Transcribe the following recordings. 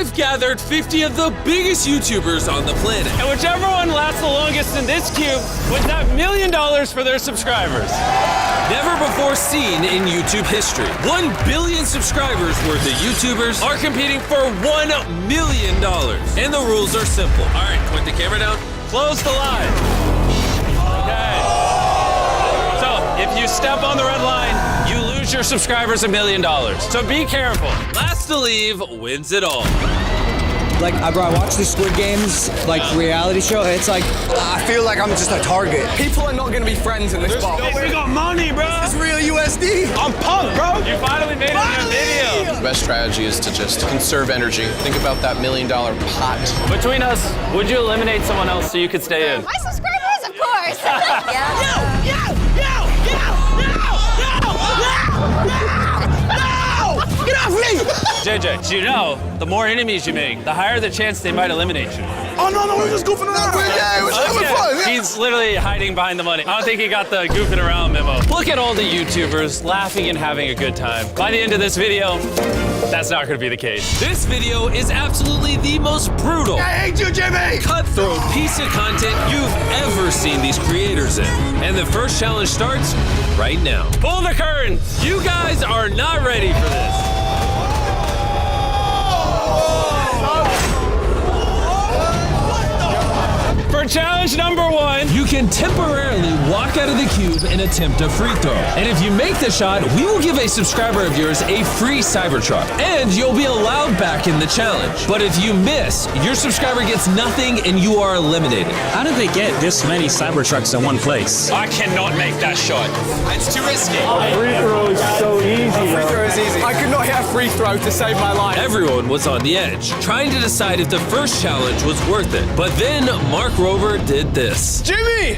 I've gathered 50 of the biggest YouTubers on the planet. And whichever one lasts the longest in this cube wins that $1 million for their subscribers. Never before seen in YouTube history. 1 billion subscribers worth of YouTubers are competing for $1 million. And the rules are simple. All right, point the camera down. Close the line. Okay. So, if you step on the red line, you lose your subscribers $1 million. So be careful. Last to leave wins it all. Like, bro, I watch the Squid Games, like, reality show. It's like, I feel like I'm just a target. People are not gonna be friends in this box. We got money, bro. It's real USD. I'm pumped, bro. You finally made it in a video. The best strategy is to just conserve energy. Think about that $1 million pot. Between us, would you eliminate someone else so you could stay in? My subscribers, of course. Get off me! JJ, do you know, the more enemies you make, the higher the chance they might eliminate you. Oh, no, we're just goofing around. Yeah, we're just having fun. Yeah. He's literally hiding behind the money. I don't think he got the goofing around memo. Look at all the YouTubers laughing and having a good time. By the end of this video, that's not gonna be the case. This video is absolutely the most brutal, I hate you, Jimmy! cutthroat piece of content you've ever seen these creators in. And the first challenge starts right now. Pull the curtains. You guys are not ready for this. For challenge number 1, You can temporarily walk out of the cube and attempt a free throw. And if you make the shot, we will give a subscriber of yours a free Cybertruck. And you'll be allowed back in the challenge. But if you miss, your subscriber gets nothing and you are eliminated. How did they get this many Cybertrucks in one place? I cannot make that shot. It's too risky. Free throw is so easy. Free throw is easy. I could not hit a free throw to save my life. Everyone was on the edge, trying to decide if the first challenge was worth it. But then Mark Rover did this. Jimmy!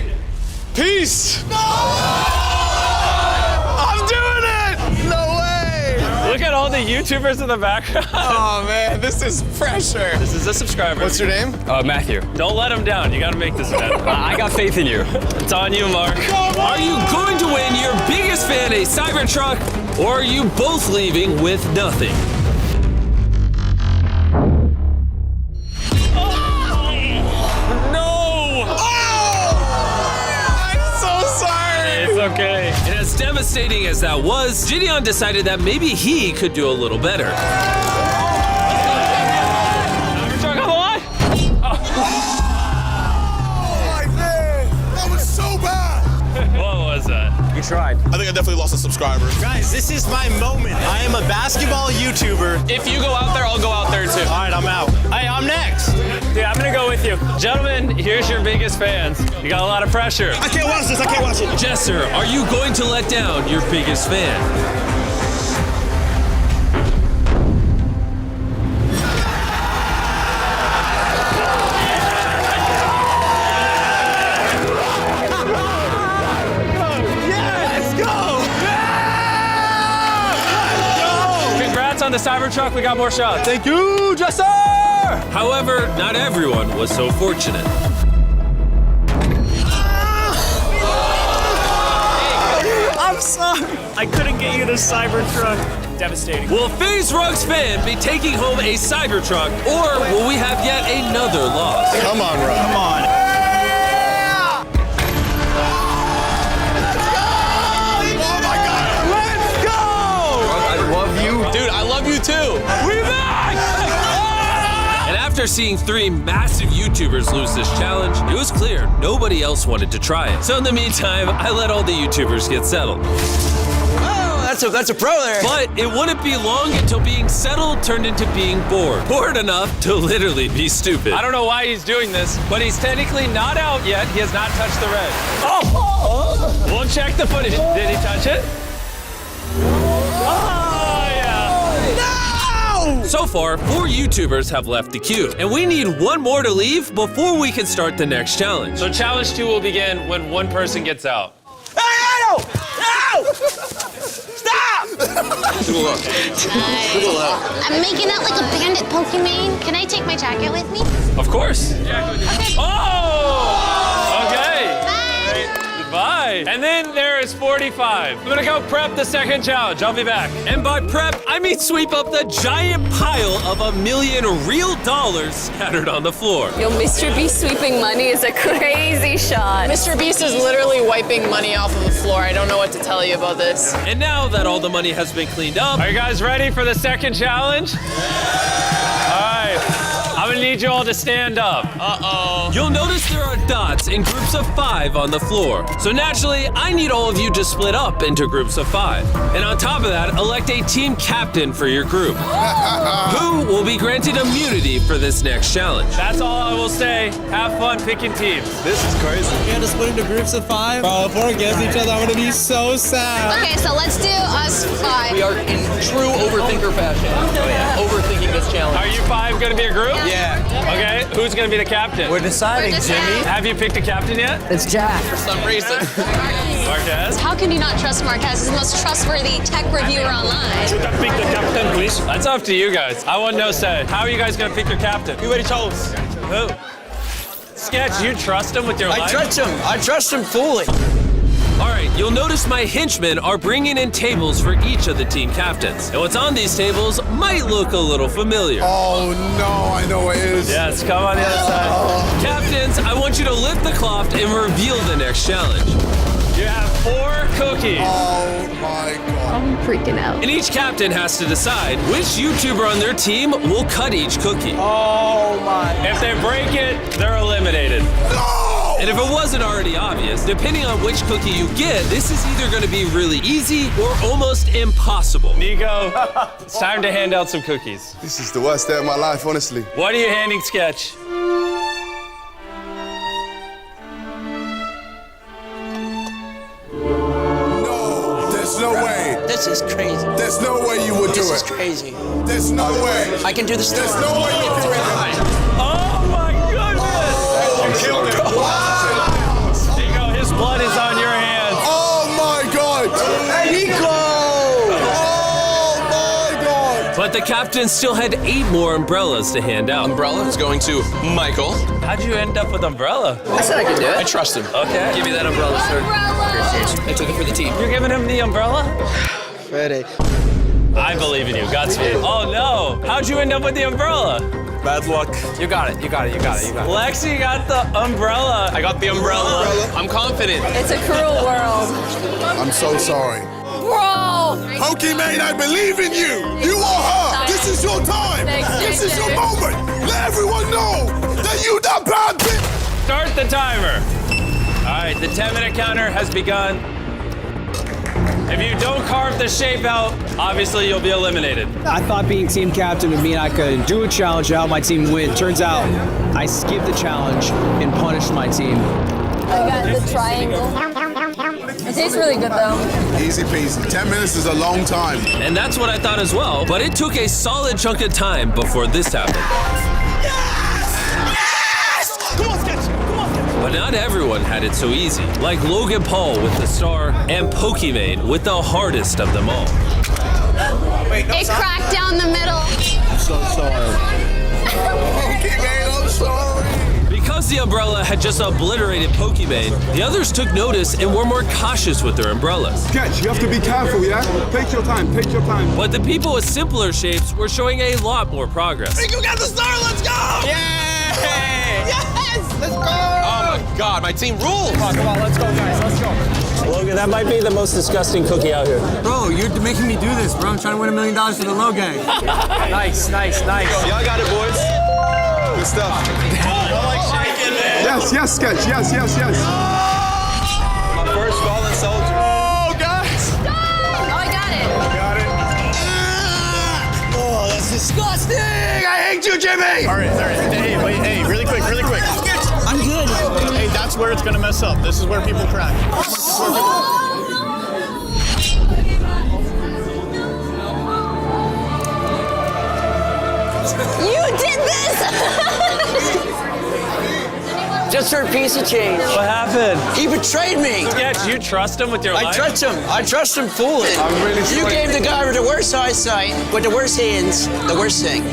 Peace! No! I'm doing it! No way! Look at all the YouTubers in the background. Oh man, this is pressure. This is a subscriber. What's your name? Matthew. Don't let him down. You gotta make this happen. I got faith in you. It's on you, Mark. Are you going to win your biggest fan a Cybertruck, or are you both leaving with nothing? Okay. And as devastating as that was, Gideon decided that maybe he could do a little better. Cybertruck on the line. That was so bad! What was that? You tried. I think I definitely lost a subscriber. Guys, this is my moment. I am a basketball YouTuber. If you go out there, I'll go out there too. All right, I'm out. Hey, I'm next. Dude, I'm gonna go with you. Gentlemen, here's your biggest fans. You got a lot of pressure. I can't watch this. I can't watch it. Jesser, are you going to let down your biggest fan? On the Cybertruck, we got more shots. Thank you, Jesser! However, not everyone was so fortunate. I'm sorry. I couldn't get you the Cybertruck. Devastating. Will FaZe Rug's fan be taking home a Cybertruck, or will we have yet another loss? Come on, Rob. Come on. Dude, I love you too. We back! And after seeing 3 massive YouTubers lose this challenge, it was clear nobody else wanted to try it. So in the meantime, I let all the YouTubers get settled. Oh, that's a pro there. But it wouldn't be long until being settled turned into being bored. Bored enough to literally be stupid. I don't know why he's doing this, but he's technically not out yet. He has not touched the red. Oh! We'll check the footage. Did he touch it? So far, 4 YouTubers have left the queue, and we need 1 more to leave before we can start the next challenge. So challenge 2 will begin when 1 person gets out. Hey, no! No! Stop! I'm making out like a bandit Pokemon. Can I take my jacket with me? Of course. Okay. Oh! Okay. Bye. Goodbye. Okay, and then there is 45. I'm gonna go prep the second challenge. I'll be back. And by prep, I mean sweep up the giant pile of $1 million real dollars scattered on the floor. Yo, MrBeast sweeping money is a crazy shot. MrBeast is literally wiping money off of the floor. I don't know what to tell you about this. And now that all the money has been cleaned up, Are you guys ready for the second challenge? All right, I'm gonna need you all to stand up. you'll notice there are dots in groups of 5 on the floor. So naturally, I need all of you to split up into groups of 5. And on top of that, elect a team captain for your group, who will be granted immunity for this next challenge. That's all I will say. Have fun picking teams. This is crazy. You had to split into groups of 5? Bro, if we're against each other, I'm gonna be so sad. Okay, so let's do us 5. We are in true overthinker fashion. Overthinking this challenge. Are you 5 gonna be a group? Yeah. Okay, who's gonna be the captain? We're deciding, Jimmy. Have you picked a captain yet? It's Jack. For some reason. Marquez? How can you not trust Marquez? He's the most trustworthy tech reviewer online. Should I pick the captain, please? That's up to you guys. I want no say. How are you guys gonna pick your captain? You already chose. Who? Sketch, you trust him with your life? I trust him fully. All right, you'll notice my henchmen are bringing in tables for each of the team captains. And what's on these tables might look a little familiar. Oh no, I know what it is. Yes, come on the other side. Captains, I want you to lift the cloth and reveal the next challenge. You have 4 cookies. Oh my god. I'm freaking out. And each captain has to decide which YouTuber on their team will cut each cookie. Oh my. If they break it, they're eliminated. No! And if it wasn't already obvious, depending on which cookie you get, this is either going to be really easy or almost impossible. Nico, it's time to hand out some cookies. This is the worst day of my life, honestly. What are you handing Sketch? No, there's no way. This is crazy. There's no way you would do This is it. crazy. There's no way. I can do this. There's no way you can do it. Oh my goodness! You killed him. Nico, his blood is on your hands. Oh my god. Nico! Oh my god. But the captain still had 8 more umbrellas to hand out. Umbrella is going to Michael. How'd you end up with umbrella? I said I could do I it. trust him. Okay. Give me that umbrella, sir. I took it for the team. You're giving him the umbrella? Ready. I believe in you. Godspeed. Oh no! How'd you end up with the umbrella? Bad luck. You got it. Lexi got the umbrella. I got the umbrella. I'm confident. It's a cruel world. I'm so sorry. Bro! Pokimane, I believe in you. You are her. This is your time. This is your moment. Let everyone know that you that bad bitch. Start the timer. All right, the 10-minute counter has begun. If you don't carve the shape out, obviously you'll be eliminated. I thought being team captain would mean I could do a challenge and help my team win. Turns out I skipped the challenge and punished my team. I got the triangle. It tastes really good though. Easy peasy. 10 minutes is a long time. And that's what I thought as well, but it took a solid chunk of time before this happened. Come on, Sketch. But not everyone had it so easy, like Logan Paul with the star and Pokimane with the hardest of them all. It cracked down the middle. I'm so sorry. Pokimane, I'm sorry. Because the umbrella had just obliterated Pokimane, the others took notice and were more cautious with their umbrellas. Sketch, you have to be careful, yeah? Take your time, take your time. But the people with simpler shapes were showing a lot more progress. You got the star, let's go! Yay! Yes! Let's go! Oh my god, my team rules! Come on, let's go, guys, let's go. Logan, that might be the most disgusting cookie out here. Bro, you're making me do this, bro. I'm trying to win $1 million for the low gang. Nice. Y'all got it, boys. Good stuff. Yes, Sketch, yes. My first fallen soldier. Oh, guys! Oh, I got it. Oh, that's disgusting! I hate you, Jimmy! All right. Hey, wait, hey, really quick. I'm good. Hey, that's where it's gonna mess up. This is where people crack. You did this! Just for a piece of change. What happened? He betrayed me. Sketch, you trust him with your life? I trust him fully. I'm really You sorry. gave the guy with the worst eyesight, with the worst hands, the worst thing.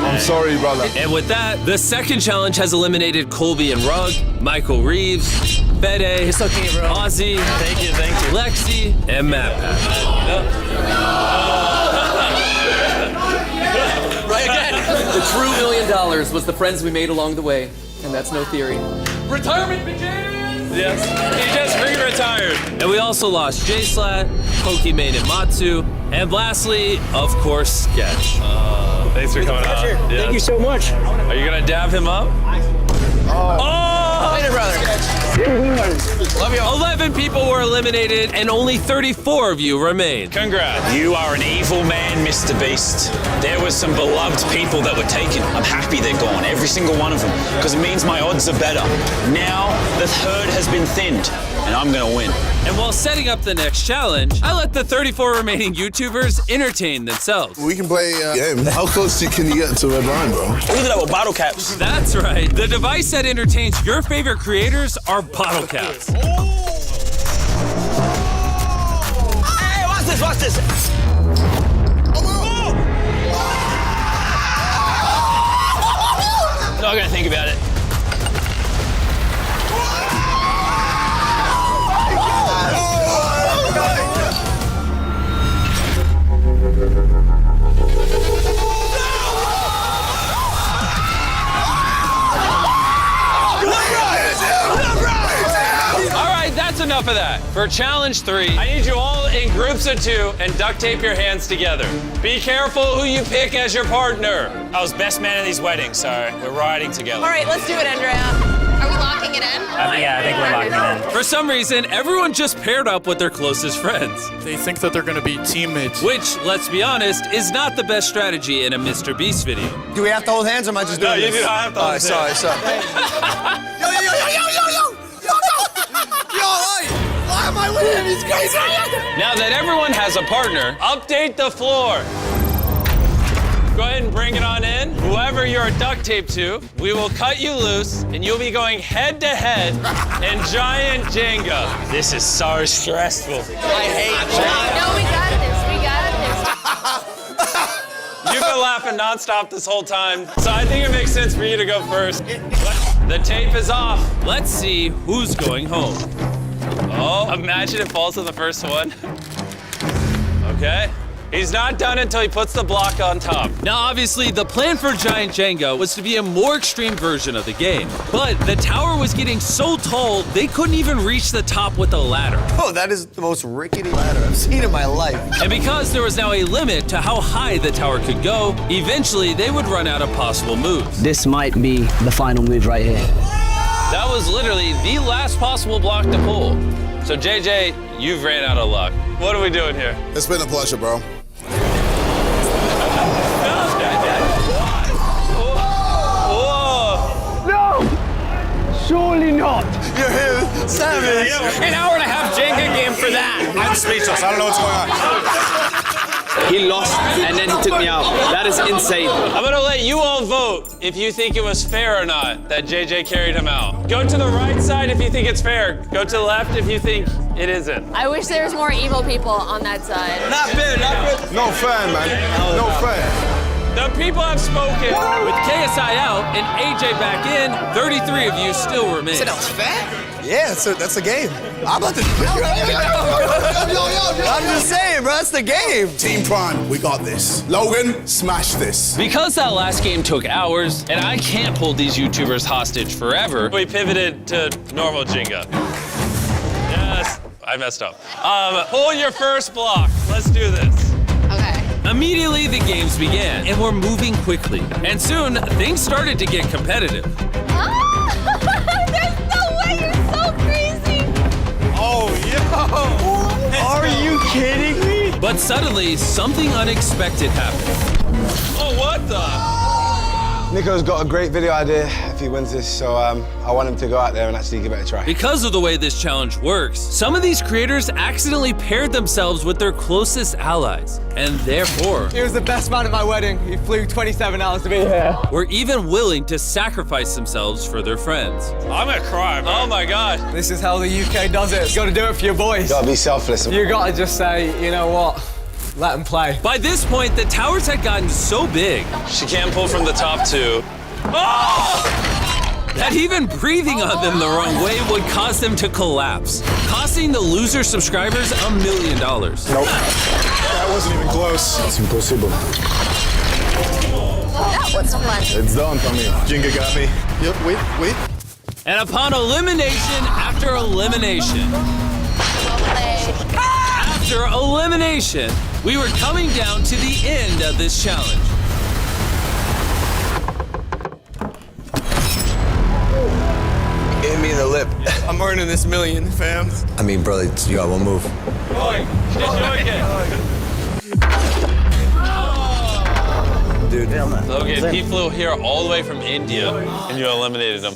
I'm sorry, brother. And with that, the second challenge has eliminated Colby and Rugg, Michael Reeves, Bede, It's okay, bro. Ozzy, Thank you, thank you. Lexi, and Matt. Right again. The true $1 million was the friends we made along the way, and that's no theory. Retirement begins! Yes. He just re-retired. And we also lost J-Slat, Pokimane, and Matsu, and lastly, of course, Sketch. Thanks for coming out. Yes. Thank you so much. Are you gonna dab him up? Later, brother. Love you all. 11 people were eliminated, and only 34 of you remain. Congrats. You are an evil man, MrBeast. There were some beloved people that were taken. I'm happy they're gone, every single one of them, because it means my odds are better. Now the herd has been thinned, and I'm gonna win. And while setting up the next challenge, I let the 34 remaining YouTubers entertain themselves. We can play a game. How close can you get to a red line, bro? Look at that with bottle caps. That's right. The device that entertains your favorite creators are bottle caps. Hey, watch this, watch this. Not gonna think about it. That's enough of that. For challenge 3, I need you all in groups of 2 and duct tape your hands together. Be careful who you pick as your partner. I was best man at these weddings, so we're riding together. All right, let's do it, Andrea. Are we locking it in? Yeah, I think we're locking it in. for some reason, everyone just paired up with their closest friends. They think that they're gonna be teammates. Which, let's be honest, is not the best strategy in a MrBeast video. Do we have to hold hands or am I just doing No, this? you do not have to hold hands. Sorry. Yo! Why am I with him? He's crazy! Now that everyone has a partner, update the floor. Go ahead and bring it on in. Whoever you're duct taped to, we will cut you loose, and you'll be going head to head in giant Jenga. This is so stressful. No, we got this. We got this. You've been laughing nonstop this whole time, so I think it makes sense for you to go first. The tape is off. Let's see who's going home. Oh, imagine it falls on the first one. Okay. He's not done until he puts the block on top. Now, obviously, the plan for Giant Jenga was to be a more extreme version of the game. But the tower was getting so tall, they couldn't even reach the top with a ladder. Oh, that is the most rickety ladder I've seen in my life. And because there was now a limit to how high the tower could go, eventually they would run out of possible moves. This might be the final move right here. That was literally the last possible block to pull. So JJ, you've ran out of luck. What are we doing here? It's been a pleasure, bro. Surely not. You're here, savage. An hour and a half Jenga game for that. I'm speechless. I don't know what's going on. He lost and then he took me out. That is insane. I'm gonna let you all vote if you think it was fair or not that JJ carried him out. Go to the right side if you think it's fair. Go to the left if you think it isn't. I wish there was more evil people on that side. Not fair. No fair, man. No fair. The people have spoken. With KSI out and AJ back in, 33 of you still remain. That was fair? Yeah, that's a game. I'm about to. I'm just saying, bro, that's the game. Team Prime, we got this. Logan, smash this. Because that last game took hours, and I can't hold these YouTubers hostage forever, We pivoted to normal Jenga. Yes, I messed up. Pull your first block. Let's do this. Okay. immediately the games began, and we're moving quickly. And soon, things started to get competitive. There's no way, you're so crazy. Oh, yo! Are you kidding me? But suddenly, something unexpected happened. Oh, what the? Nico's got a great video idea if he wins this, so I want him to go out there and actually give it a try. Because of the way this challenge works, some of these creators accidentally paired themselves with their closest allies, and therefore... He was the best man at my wedding. He flew 27 hours to be here. Were even willing to sacrifice themselves for their friends. I'm gonna cry, bro. Oh my God. This is how the UK does it. You gotta do it for your boys. You gotta be selfless. You gotta just say, you know what? Let them play. By this point, the towers had gotten so big. She can't pull from the top two. Oh! that even breathing on them the wrong way would cause them to collapse, costing the loser subscribers $1 million. Nope. That wasn't even close. It's impossible. That was fun. It's done for me. Jinga got me. Yep, wait. And upon elimination after elimination, we were coming down to the end of this challenge. Hit me in the lip. I'm earning this million, fam. I mean, bro, you got one move. Dude. Logan, he flew here all the way from India, and you eliminated him.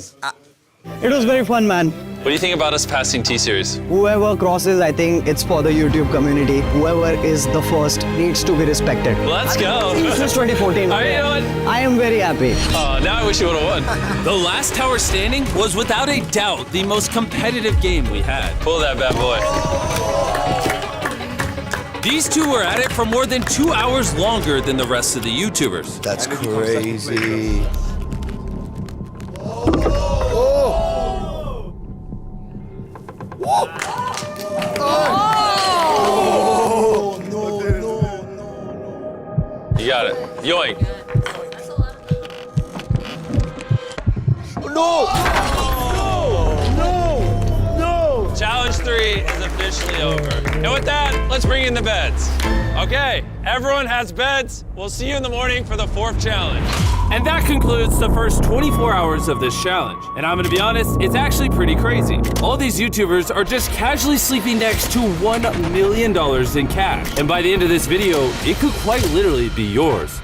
It was very fun, man. What do you think about us passing T-Series? Whoever crosses, I think it's for the YouTube community. Whoever is the first needs to be respected. Let's go. Since 2014. All right, you know what? I am very happy. Now I wish you would have won. The last tower standing was without a doubt the most competitive game we had. Pull that bad boy. These two were at it for more than 2 hours longer than the rest of the YouTubers. That's crazy. You got it. Yoink. No! Challenge 3 is officially over. And with that, let's bring in the beds. Okay, everyone has beds. We'll see you in the morning for the 4th challenge. And that concludes the first 24 hours of this challenge. And I'm gonna be honest, it's actually pretty crazy. All these YouTubers are just casually sleeping next to $1 million in cash. And by the end of this video, it could quite literally be yours.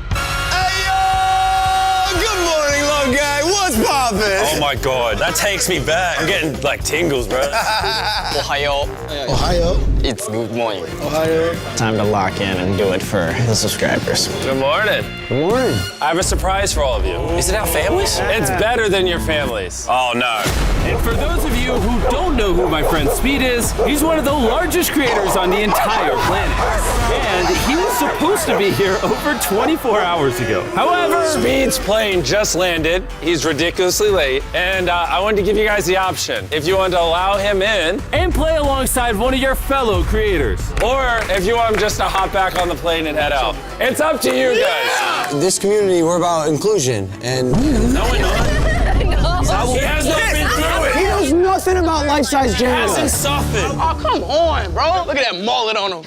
Good morning, love guy. What's poppin'? Oh my God, that takes me back. I'm getting like tingles, bro. Ohio. Ohio. It's good morning. Ohio. Time to lock in and do it for the subscribers. Good morning. Good morning. I have a surprise for all of you. Is it our families? It's better than your families. Oh no. And for those of you who don't know who my friend Speed is, he's one of the largest creators on the entire planet. And he was supposed to be here over 24 hours ago. However, Speed's plane just landed. He's ridiculously late. And I wanted to give you guys the option. If you want to allow him in, and play alongside one of your fellow creators. or if you want him just to hop back on the plane and head out. It's up to you guys. This community, we're about inclusion, and No, we're not. He has not been through it. He knows nothing about life-size He Jenga. hasn't suffered. Oh, come on, bro. Look at that mullet on him.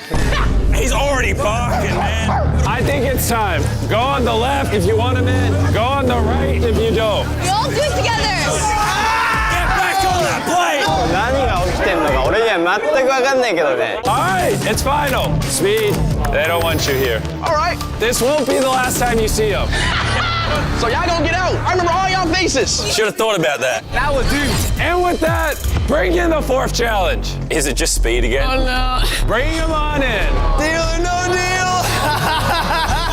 He's already barking, man. I think it's time. Go on the left if you want him in. Go on the right if you don't. We all do it together. Get back on that plane. All All right, it's final. Speed, they don't want you here. All right. This won't be the last time you see him. So y'all gonna get out. I remember all y'all faces. Should have thought about that. That was dude. And with that, bring in the 4th challenge. Is it just Speed again? Oh no. Bring him on in. deal or no deal.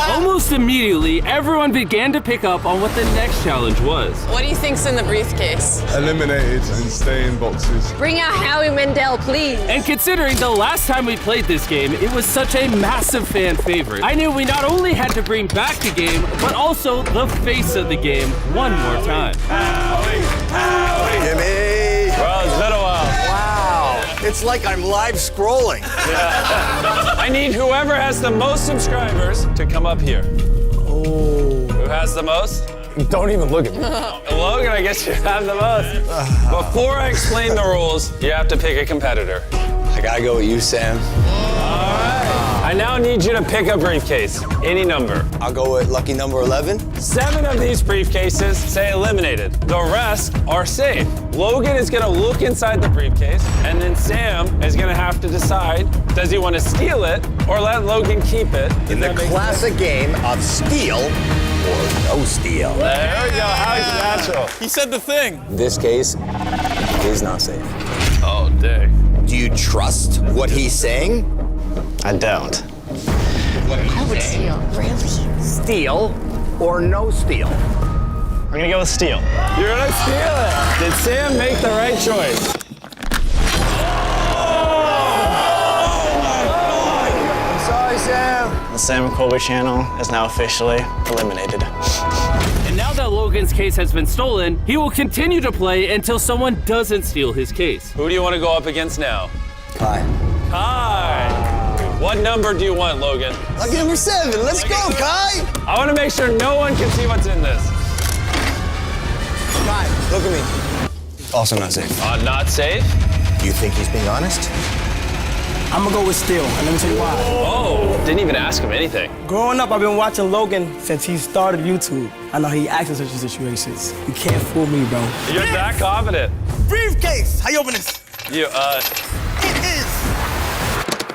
Almost immediately, everyone began to pick up on what the next challenge was. What do you think's in the briefcase? Eliminated and stay in boxes. Bring out Howie Mandel, please. And considering the last time we played this game, it was such a massive fan favorite, I knew we not only had to bring back the game, but also the face of the game one more time. Jimmy. Bro, it's been a while. Wow. It's like I'm live scrolling. I need whoever has the most subscribers to come up here. Oh. Who has the most? Don't even look at me. Logan, I guess you have the most. Before I explain the rules, you have to pick a competitor. I gotta go with you, Sam. All right. I now need you to pick a briefcase, any number. I'll go with lucky number 11. 7 of these briefcases say eliminated. The rest are safe. Logan is gonna look inside the briefcase, and then Sam is gonna have to decide, does he wanna steal it or let Logan keep it? In the classic game of steal or no steal. There we go, how natural. He said the thing. This case is not safe. Oh, dang. Do you trust what he's saying? I don't. I would steal, really. Steal or no steal? We're gonna go with steal. You're gonna steal it. Did Sam make the right choice? I'm sorry, Sam. The Sam Colby channel is now officially eliminated. And now that Logan's case has been stolen, he will continue to play until someone doesn't steal his case. Who do you want to go up against now? Kai. Kai. What number do you want, Logan? Lucky number 7. Let's go, Kai. I want to make sure no one can see what's in this. Kai, look at me. Also not safe. Not safe? You think he's being honest? I'm gonna go with Steele, and let me tell you why. Oh, didn't even ask him anything. Growing up, I've been watching Logan since he started YouTube. I know he acts in such situations. You can't fool me, bro. You're that confident. Briefcase! How you open this? You, It is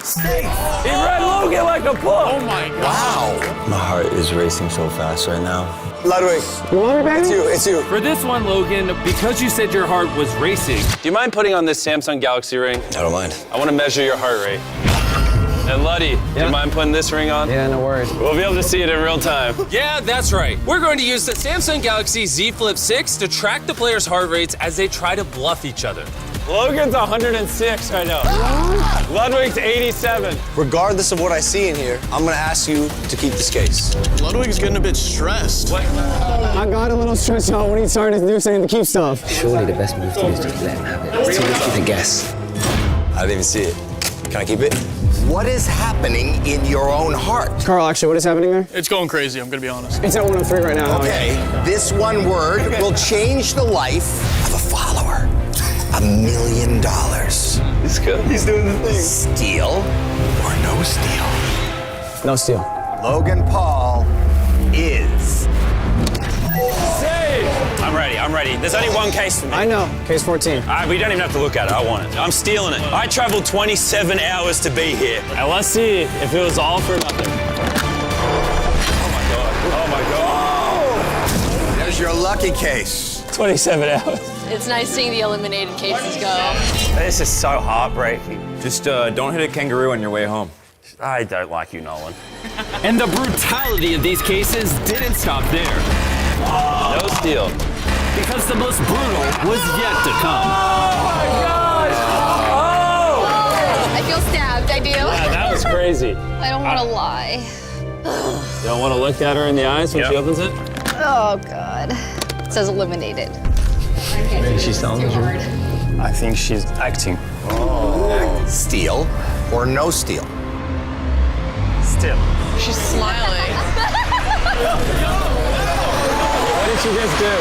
safe. He read Logan like a book. Oh my God. Wow. My heart is racing so fast right now. Ludwig. You want me, baby? It's you. For this one, Logan, because you said your heart was racing. Do you mind putting on this Samsung Galaxy ring? I don't mind. I want to measure your heart rate. And Luddy, do you mind putting this ring on? Yeah, no worries. We'll be able to see it in real time. Yeah, that's right. We're going to use the Samsung Galaxy Z Flip 6 to track the players' heart rates as they try to bluff each other. Logan's 106 right now. Ludwig's 87. Regardless of what I see in here, I'm gonna ask you to keep this case. Ludwig's getting a bit stressed. What? I got a little stressed out when he started to do something to keep stuff. Surely the best move to do is just let him have it. It's too risky to guess. I didn't even see it. Can I keep it? What is happening in your own heart? Carl, actually, what is happening there? It's going crazy, I'm gonna be honest. It's at 103 right now. Okay, this one word will change the life of a follower. $1 million. He's good. He's doing the thing. Steal or no steal? No steal. Logan Paul is Safe. I'm ready. There's only one case for me. I know. Case 14. All right, we don't even have to look at it. I want it. I'm stealing it. I traveled 27 hours to be here. And let's see if it was all for nothing. Oh my God. Oh my God. There's your lucky case. 27 hours. It's nice seeing the eliminated cases go. This is so heartbreaking. Just don't hit a kangaroo on your way home. I don't like you, Nolan. And the brutality of these cases didn't stop there. No steal. Because the most brutal was yet to come. Oh my gosh! Oh! I feel stabbed, I do. Yeah, that was crazy. I don't want to lie. You don't want to look at her in the eyes when she opens it? Oh, God. It says eliminated. Maybe she's telling the truth. I think she's acting. Steal or no steal? Still. She's smiling. What did she just do?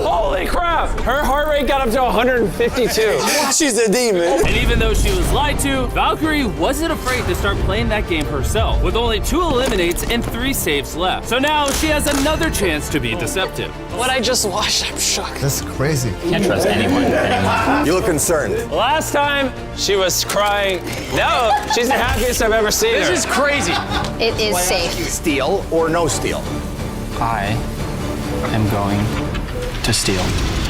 Holy crap! Her heart rate got up to 152. She's a demon. And even though she was lied to, Valkyrie wasn't afraid to start playing that game herself, with only 2 eliminates and 3 saves left. So now she has another chance to be deceptive. What I just watched, I'm shocked. That's crazy. Can't trust anyone anymore. You look concerned. Last time, she was crying. No, she's the happiest I've ever seen her. This is crazy. It is safe. Steal or no steal? I am going to steal.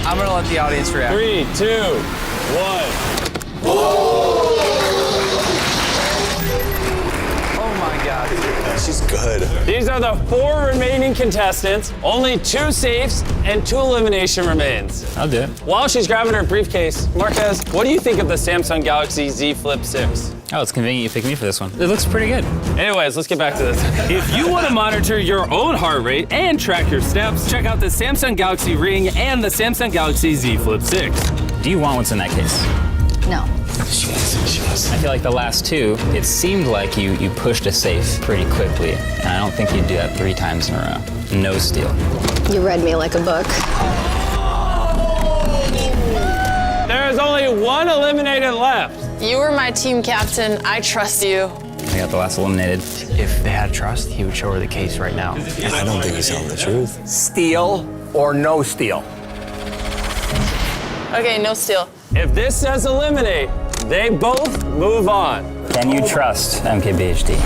I'm gonna let the audience react. 3, 2, 1. Oh my God. She's good. These are the 4 remaining contestants. Only 2 safes and 2 elimination remains. I'll do it. While she's grabbing her briefcase, Marquez, what do you think of the Samsung Galaxy Z Flip 6? Oh, it's convenient you picked me for this one. It looks pretty good. Anyways, let's get back to this. If you want to monitor your own heart rate and track your steps, check out the Samsung Galaxy Ring and the Samsung Galaxy Z Flip 6. Do you want what's in that case? No. I feel like the last 2, it seemed like you pushed a safe pretty quickly. And I don't think you'd do that 3 times in a row. No steal. You read me like a book. There is only 1 eliminated left. You were my team captain. I trust you. I got the last eliminated. If they had trust, he would show her the case right now. I don't think he's telling the truth. Steal or no steal? Okay, no steal. If this says eliminate, they both move on. Can you trust MKBHD?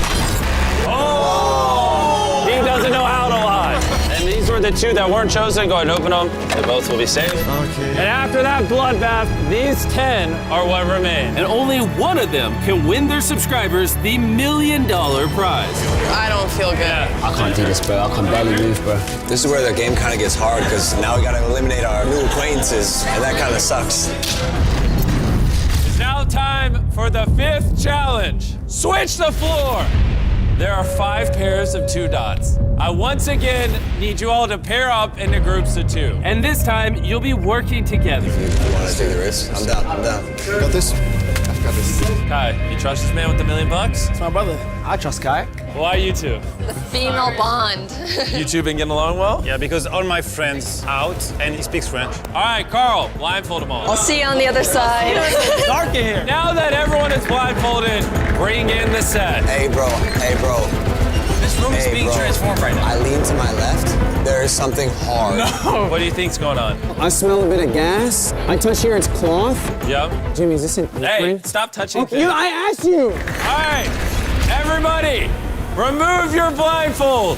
Oh! He doesn't know how to lie. And these were the 2 that weren't chosen. Go ahead and open them. They both will be safe. Okay. And after that bloodbath, these 10 are what remain. And only one of them can win their subscribers the $1 million prize. I don't feel good. I can't do this, bro. I can barely move, bro. This is where the game kind of gets hard because now we got to eliminate our new acquaintances, and that kind of sucks. It's now time for the 5th challenge. Switch the floor. There are 5 pairs of 2 dots. I once again need you all to pair up into groups of 2. And this time, you'll be working together. You want to take the risk? I'm down. Got this? I've got this. Kai, you trust this man with $1 million? It's my brother. I trust Kai. Why you two? The female bond. You two been getting along well? Yeah, because all my friends out and he speaks French. All right, Carl, blindfold them all. I'll see you on the other side. It's dark in here. Now that everyone is blindfolded, bring in the set. Hey, bro. This room is being transformed right now. I lean to my left. There is something hard. No. What do you think's going on? I smell a bit of gas. I touch here, it's cloth. Yep. Jimmy, is this an Hey, stop touching things. I asked you. All right, everybody, remove your blindfold.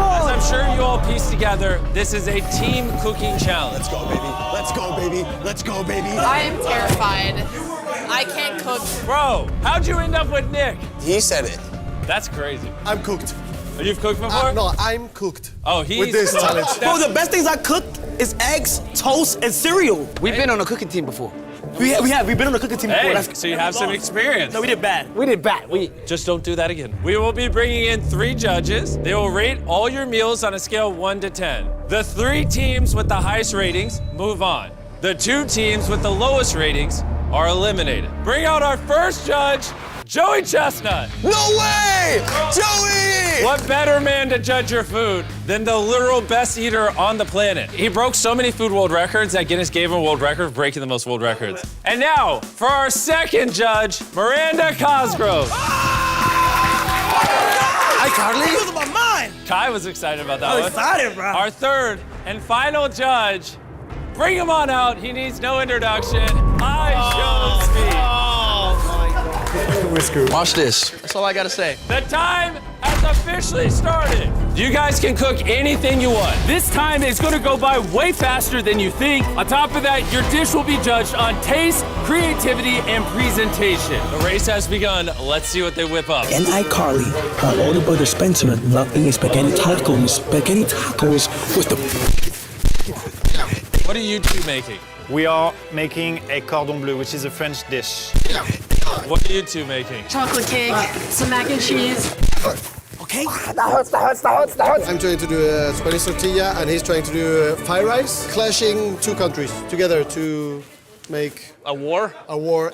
As I'm sure you all pieced together, this is a team cooking challenge. Let's go, baby. Let's go, baby. Let's go, baby. I am terrified. I can't cook. Bro, how'd you end up with Nick? He said it. That's crazy. I'm cooked. You've cooked before? No, I'm cooked. Oh, he's with this cooked. challenge. Bro, the best things I cook is eggs, toast, and cereal. We've been on a cooking team before. We have. We've been on a cooking team before. Hey, so you have some experience. No, we did bad. Just don't do that again. We will be bringing in 3 judges. They will rate all your meals on a scale of 1 to 10. The 3 teams with the highest ratings move on. The 2 teams with the lowest ratings are eliminated. Bring out our first judge, Joey Chestnut. No way! Joey! What better man to judge your food than the literal best eater on the planet? He broke so many food world records that Guinness gave him a world record for breaking the most world records. And now, for our second judge, Miranda Cosgrove. Hi, Carly. You losing my mind. Kai was excited about that I'm one. excited, bro. Our third and final judge, bring him on out. He needs no introduction. I show speed. We're screwed. Watch this. That's all I gotta say. The time has officially started. You guys can cook anything you want. This time is gonna go by way faster than you think. On top of that, your dish will be judged on taste, creativity, and presentation. The race has begun. Let's see what they whip up. And I, Carly, my older brother Spencer, love eating spaghetti tacos. Spaghetti tacos was the... What are you two making? We are making a cordon bleu, which is a French dish. What are you two making? Chocolate cake, some mac and cheese. Okay. I'm trying to do a Spanish tortilla, and he's trying to do fried rice, clashing 2 countries together to make a war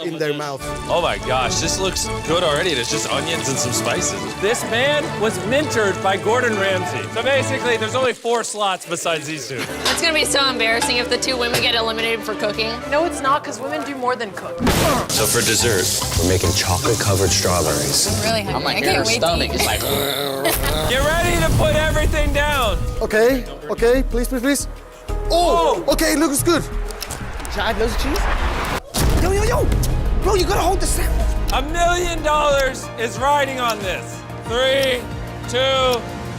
in their mouth. Oh my gosh, this looks good already. There's just onions and some spices. This man was mentored by Gordon Ramsay. So basically, there's only 4 slots besides these 2. It's gonna be so embarrassing if the 2 women get eliminated for cooking. No, it's not, because women do more than cook. So for dessert, we're making chocolate-covered strawberries. I'm really hungry. I'm like, I can't wait stomach to is eat. like... get ready to put everything down. Okay, please. Oh, okay, it looks good. Should I add loads of cheese? Yo. Bro, you gotta hold the sandwich. $1 million is riding on this. 3, 2,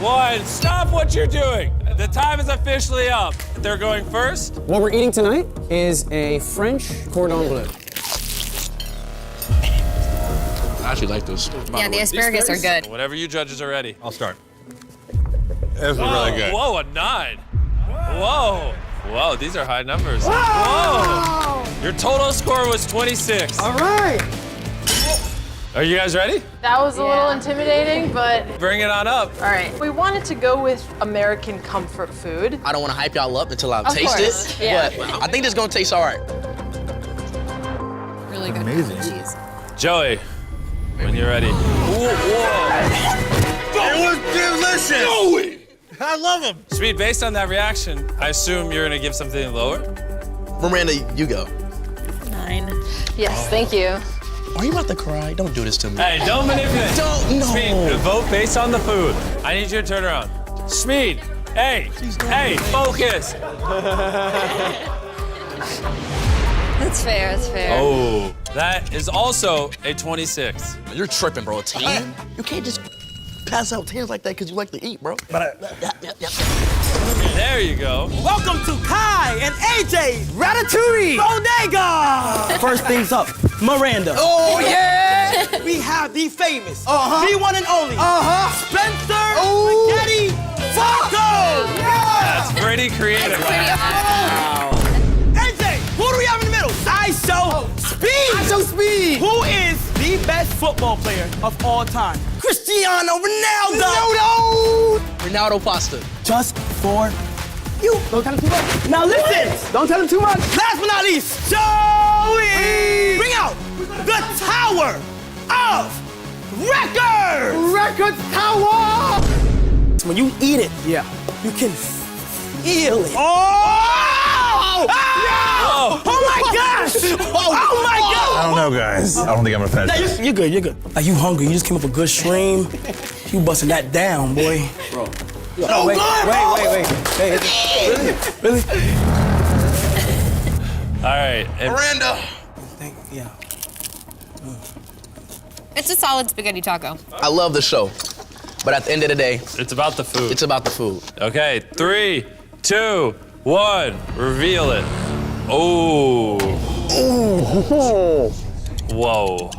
1. Stop what you're doing. The time is officially up. They're going first. What we're eating tonight is a French cordon bleu. I actually like those. Yeah, the asparagus are good. Whenever you judges are ready. I'll start. This is really good. Whoa, a 9. Whoa, these are high numbers. Whoa! Your total score was 26. All right. Are you guys ready? That was a little intimidating, but Bring it on up. all right. We wanted to go with American comfort food. I don't want to hype y'all up until I Of taste course, it, yeah. but I think this is gonna taste all right. Really good cheese. Joey, when you're ready. It was delicious. Joey! I love them. Sweet, based on that reaction, I assume you're gonna give something lower? Miranda, you go. 9. Yes, thank you. Are you about to cry? Don't do this to me. Hey, don't manipulate. No. Sweet, vote based on the food. I need you to turn around. Sweet, hey, focus. That's fair. Oh, that is also a 26. You're tripping, bro. 10? You can't just pass out 10s like that because you like to eat, bro. There you go. Welcome to Kai and AJ's Ratatouille Bodega. First things up, Miranda. Oh, yeah! We have the famous, the one and only, Spencer Spaghetti Falco. That's pretty creative. AJ, who do we have in the middle? I show Speed. Who is the best football football player of all time. Cristiano Ronaldo! Ronaldo pasta. Just for you. Don't tell him too much. Now listen. Don't tell him too much. Last but not least, Joey! Bring out the Tower of Records! Records Tower! When you eat it, you can feel it. Oh! Oh my gosh! Oh my God! I don't know, guys. I don't think I'm gonna finish. You're good, you're good. Are you hungry? You just came up with good stream. You busting that down, boy. Bro. Oh, wait. Really? All right. Miranda. It's a solid spaghetti taco. I love the show, but at the end of the day, it's about the food. It's about the food. Okay, 3, 2, 1, reveal it. Oh. Whoa.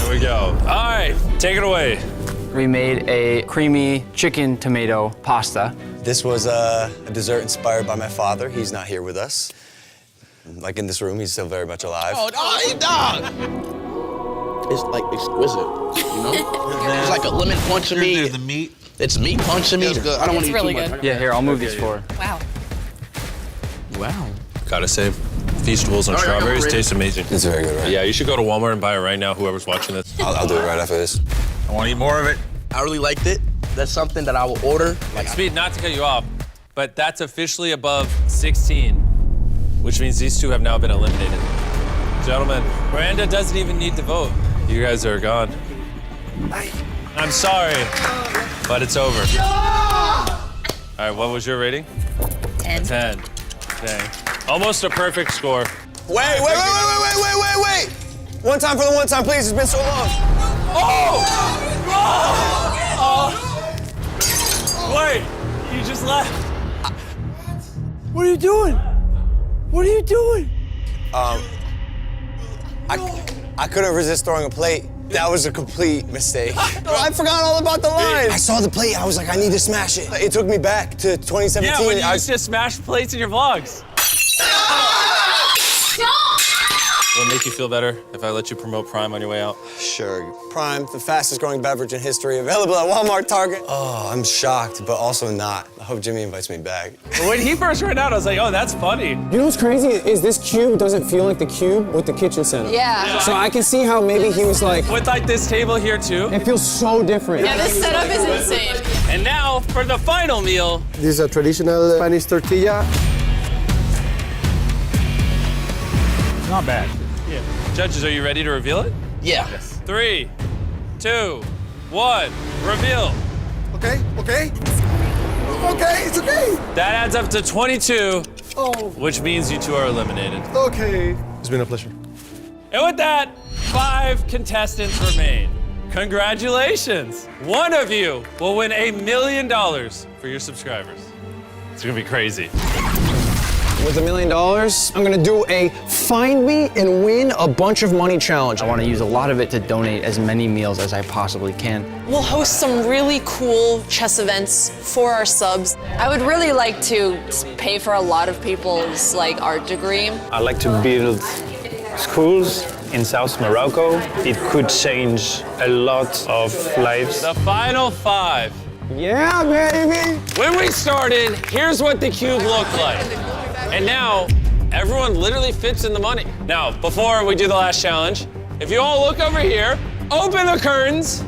There we go. All right, take it away. We made a creamy chicken tomato pasta. This was a dessert inspired by my father. He's not here with us. Like in this room, he's still very much alive. Oh, dog! It's like exquisite, you know? It's like a lemon punch of meat. The meat. It's meat punch of meat. I don't want to eat really too much. good. Yeah, here, I'll move these forward. Wow. Wow. Gotta say, Feastables and strawberries taste amazing. It's very good, right? Yeah, you should go to Walmart and buy it right now, whoever's watching this. I'll do it right after this. I want to eat more of it. I really liked it. That's something that I will order. Speed, not to cut you off, but that's officially above 16, which means these two have now been eliminated. Gentlemen, Miranda doesn't even need to vote. You guys are gone. I'm sorry, but it's over. All right, what was your rating? 10. 10. Dang. Almost a perfect score. Wait. One time for the one time, please. It's been so long. Wait, you just left. What are you doing? What are you doing? I couldn't resist throwing a plate. That was a complete mistake. I forgot all about the line. I saw the plate. I was like, I need to smash it. It took me back to 2017. Yeah, when you used to smash plates in your vlogs. Will it make you feel better if I let you promote Prime on your way out? Sure. Prime, the fastest growing beverage in history, available at Walmart, Target. Oh, I'm shocked, but also not. I hope Jimmy invites me back. When he first ran out, I was like, oh, that's funny. You know what's crazy is this cube doesn't feel like the cube with the kitchen setup. Yeah. So I can see how maybe he was like... With like this table here too. It feels so different. Yeah, this setup is insane. And now for the final meal. This is a traditional Spanish tortilla. Not bad. Yeah. Judges, are you ready to reveal it? Yeah. Yes. 3, 2, 1, reveal. Okay, it's okay. That adds up to 22, which means you two are eliminated. Okay. It's been a pleasure. And with that, 5 contestants remain. Congratulations. One of you will win $1 million for your subscribers. It's gonna be crazy. With $1 million, I'm gonna do a find me and win a bunch of money challenge. I want to use a lot of it to donate as many meals as I possibly can. We'll host some really cool chess events for our subs. I would really like to pay for a lot of people's art degree. I like to build schools in South Morocco. It could change a lot of lives. The final 5. Yeah, baby. When we started, here's what the cube looked like. And now, everyone literally fits in the money. Now, before we do the last challenge, if you all look over here, open the curtains.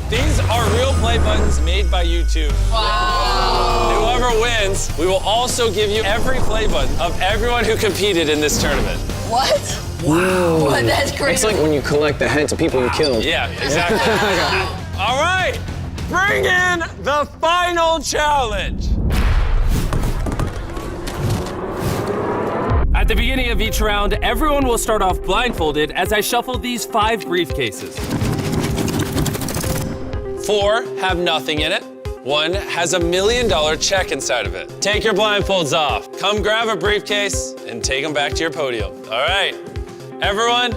These are real play buttons made by YouTube. Wow. Whoever wins, we will also give you every play button of everyone who competed in this tournament. What? Wow. What? That's crazy. It's like when you collect the heads of people you killed. Yeah, exactly. All right, bring in the final challenge. At the beginning of each round, everyone will start off blindfolded as I shuffle these 5 briefcases. 4 have nothing in it. 1 has $1 million check inside of it. Take your blindfolds off. Come grab a briefcase and take them back to your podium. All right, everyone,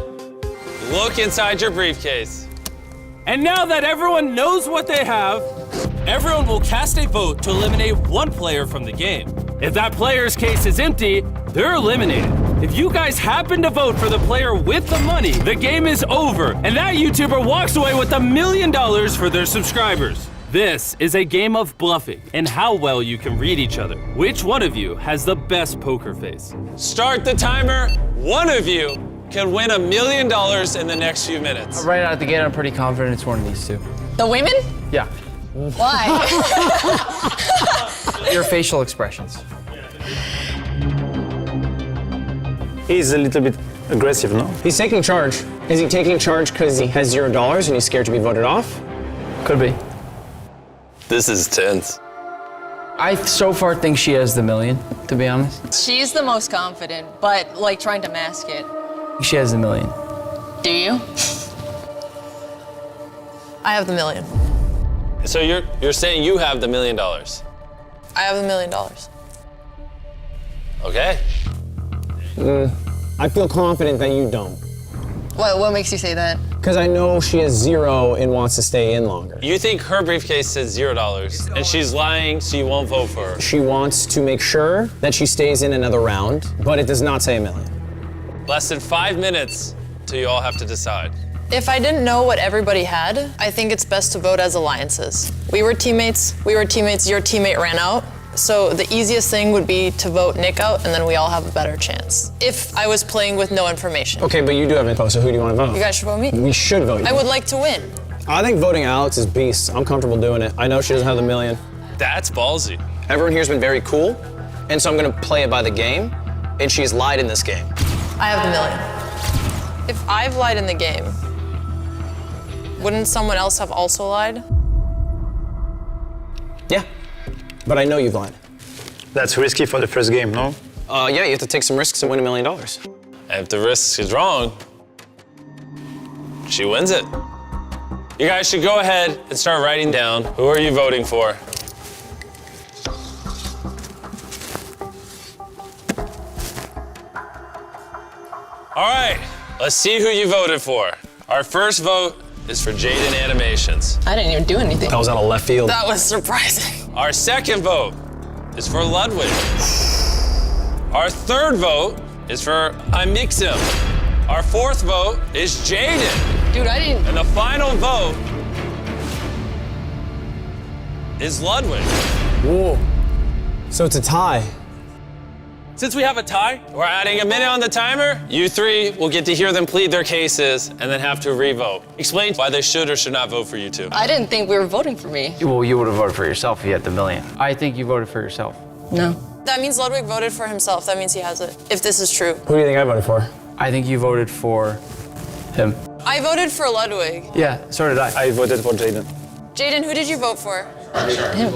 look inside your briefcase. And now that everyone knows what they have, everyone will cast a vote to eliminate one player from the game. If that player's case is empty, they're eliminated. If you guys happen to vote for the player with the money, the game is over, and that YouTuber walks away with $1 million for their subscribers. This is a game of bluffing and how well you can read each other. Which one of you has the best poker face? Start the timer. One of you can win $1 million in the next few minutes. Right out the gate, I'm pretty confident it's one of these two. The women? Yeah. Why? Your facial expressions. He's a little bit aggressive, no? He's taking charge. Is he taking charge because he has $0 and he's scared to be voted off? Could be. This is tense. I so far think she has the $1 million, to be honest. She's the most confident, but like trying to mask it. She has the $1 million. Do you? I have the $1 million. So you're saying you have the $1 million? I have $1 million. Okay. I feel confident that you don't. What makes you say that? Because I know she has 0 and wants to stay in longer. You think her briefcase says $0 and she's lying so you won't vote for her? She wants to make sure that she stays in another round, but it does not say $1 million. Less than 5 minutes till you all have to decide. If I didn't know what everybody had, I think it's best to vote as alliances. We were teammates, your teammate ran out. So the easiest thing would be to vote Nick out, and then we all have a better chance. If I was playing with no information. Okay, but you do have info, so who do you want to vote? You guys should vote me. We should vote you. I would like to win. I think voting Alex is beast. I'm comfortable doing it. I know she doesn't have the $1 million. That's ballsy. Everyone here's been very cool, and so I'm gonna play it by the game, and she's lied in this game. I have the $1 million. If I've lied in the game, wouldn't someone else have also lied? Yeah, but I know you've lied. That's risky for the first game, no? Yeah, you have to take some risks and win $1 million. And if the risk is wrong, she wins it. You guys should go ahead and start writing down who are you voting for. All right, let's see who you voted for. Our first vote is for Jaden Animations. I didn't even do anything. That was out of left field. That was surprising. Our second vote is for Ludwig. Our third vote is for Amixim. Our fourth vote is Jaden. Dude, I didn't. And the final vote is Ludwig. Whoa. So it's a tie. Since we have a tie, we're adding a minute on the timer. You three will get to hear them plead their cases and then have to re-vote. Explain why they should or should not vote for you two. I didn't think we were voting for me. Well, you would have voted for yourself if you had the $1 million. I think you voted for yourself. No. That means Ludwig voted for himself. That means he has it, if this is true. Who do you think I voted for? I think you voted for him. I voted for Ludwig. Yeah, so did I. I voted for Jaden. Jaden, who did you vote for? Him.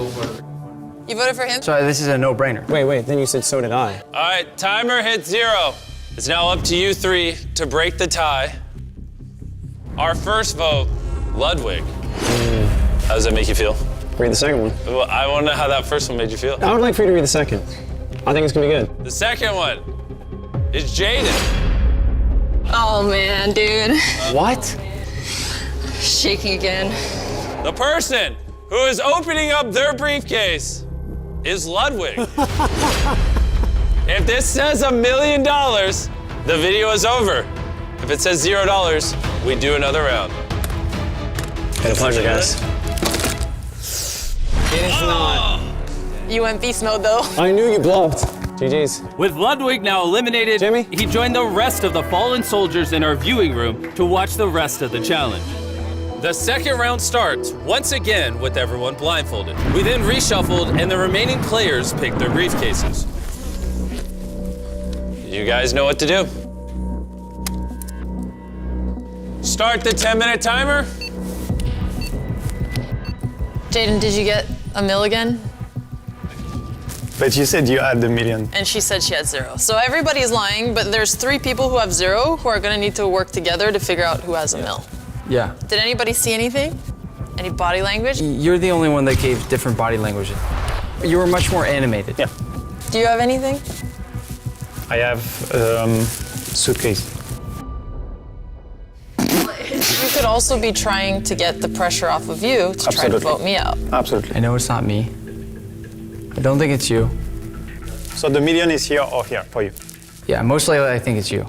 You voted for him? So this is a no-brainer. Wait, then you said so did I. All right, timer hit 0. It's now up to you three to break the tie. Our first vote, Ludwig. How does that make you feel? Read the second one. Well, I want to know how that first one made you feel. I would like for you to read the second. I think it's gonna be good. The second one is Jaden. Oh man, dude. What? Shaking again. The person who is opening up their briefcase is Ludwig. If this says $1 million, the video is over. If it says $0, we do another round. Been a pleasure, guys. It is not. You went beast mode though. I knew you bluffed. GG's. With Ludwig now eliminated, Jimmy? he joined the rest of the fallen soldiers in our viewing room to watch the rest of the challenge. The second round starts once again with everyone blindfolded. We then reshuffled and the remaining players picked their briefcases. You guys know what to do. Start the 10-minute timer. Jaden, did you get $1 million again? But you said you had the $1 million. And she said she had 0. So everybody's lying, but there's 3 people who have 0 who are gonna need to work together to figure out who has $1 million. Yeah. Did anybody see anything? Any body language? You're the only one that gave different body languages. You were much more animated. Yeah. Do you have anything? I have suitcase. You could also be trying to get the pressure off of you to try to vote me out. Absolutely. I know it's not me. I don't think it's you. So the $1 million is here or here for you? Yeah, mostly I think it's you.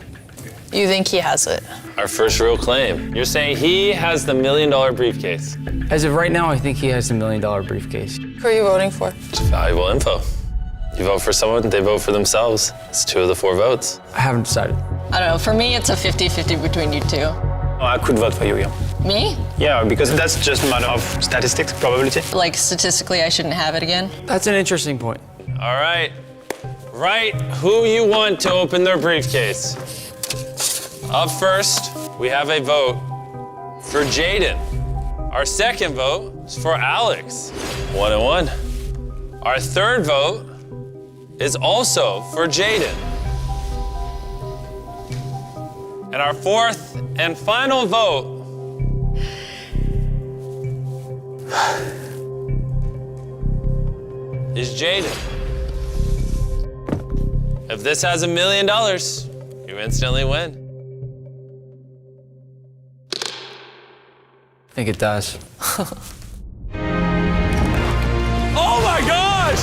You think he has it? Our first real claim. You're saying he has the $1 million briefcase. As of right now, I think he has the $1 million briefcase. Who are you voting for? It's valuable info. You vote for someone, they vote for themselves. It's 2 of the 4 votes. I haven't decided. I don't know. For me, it's a 50-50 between you two. Oh, I could vote for you, yeah. Me? Yeah, because that's just a matter of statistics, probability. Like, statistically, I shouldn't have it again? That's an interesting point. All right. Write who you want to open their briefcase. Up first, we have a vote for Jaden. Our second vote is for Alex. 1 and 1. Our third vote is also for Jaden. And our fourth and final vote is Jaden. If this has $1 million, you instantly win. I think it does. Oh my gosh!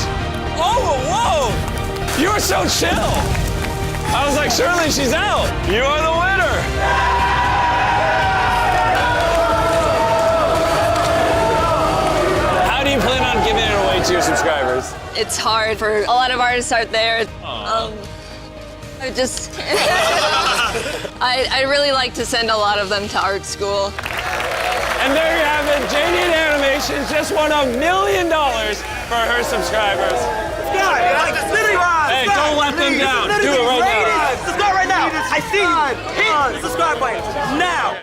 Oh, whoa! You were so chill. I was like, surely she's out. You are the winner. How do you plan on giving it away to your subscribers? It's hard for a lot of artists out there. I just, I really like to send a lot of them to art school. And there you have it. JD Animations just won $1 million for her subscribers. Hey, don't let them down. Do it right now. Subscribe right now. I see you. Hit the subscribe button now.